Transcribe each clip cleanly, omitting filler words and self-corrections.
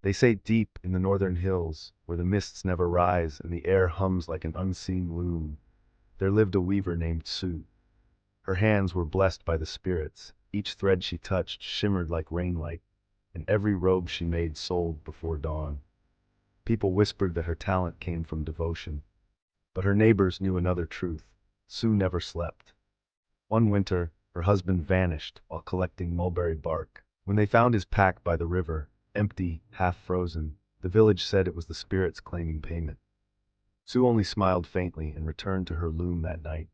They say deep in the northern hills, where the mists never rise and the air hums like an unseen loom, there lived a weaver named Sue. Her hands were blessed by the spirits. Each thread she touched shimmered like rainlight, and every robe she made sold before dawn. People whispered that her talent came from devotion, but her neighbors knew another truth. Sue never slept. One winter, her husband vanished while collecting mulberry bark. When they found his pack by the river, empty, half frozen, the village said it was the spirits claiming payment. Sue only smiled faintly and returned to her loom that night.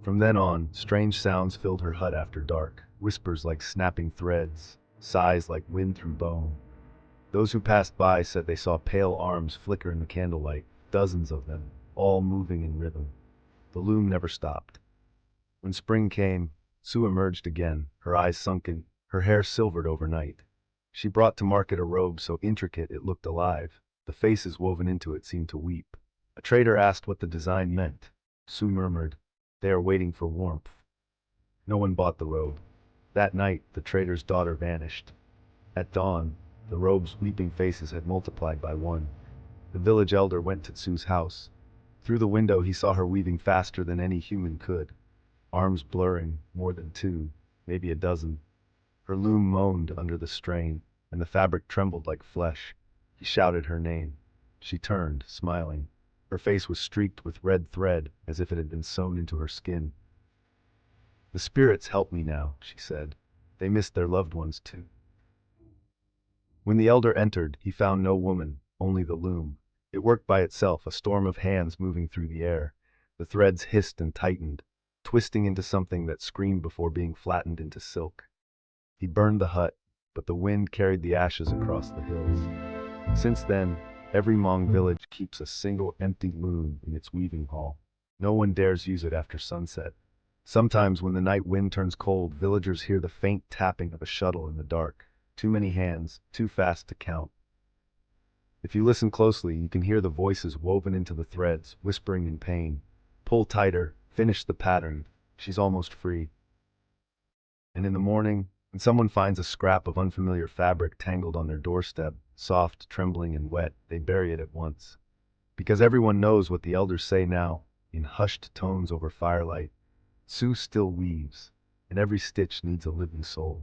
From then on, strange sounds filled her hut after dark, whispers like snapping threads, sighs like wind through bone. Those who passed by said they saw pale arms flicker in the candlelight, dozens of them, all moving in rhythm. The loom never stopped. When spring came, Sue emerged again, her eyes sunken, her hair silvered overnight. She brought to market a robe so intricate it looked alive. The faces woven into it seemed to weep. A trader asked what the design meant. Sue murmured, "They are waiting for warmth." No one bought the robe. That night, the trader's daughter vanished. At dawn, the robe's weeping faces had multiplied by one. The village elder went to Sue's house. Through the window he saw her weaving faster than any human could. Arms blurring, more than two, maybe a dozen. Her loom moaned under the strain, and the fabric trembled like flesh. He shouted her name. She turned, smiling. Her face was streaked with red thread, as if it had been sewn into her skin. "The spirits help me now," she said. "They missed their loved ones too." When the elder entered, he found no woman, only the loom. It worked by itself, a storm of hands moving through the air. The threads hissed and tightened, twisting into something that screamed before being flattened into silk. He burned the hut, but the wind carried the ashes across the hills. Since then, every Hmong village keeps a single empty loom in its weaving hall. No one dares use it after sunset. Sometimes when the night wind turns cold, villagers hear the faint tapping of a shuttle in the dark. Too many hands, too fast to count. If you listen closely, you can hear the voices woven into the threads, whispering in pain. "Pull tighter, finish the pattern, she's almost free." And in the morning, when someone finds a scrap of unfamiliar fabric tangled on their doorstep, soft, trembling, and wet, they bury it at once. Because everyone knows what the elders say now, in hushed tones over firelight. Sue still weaves, and every stitch needs a living soul.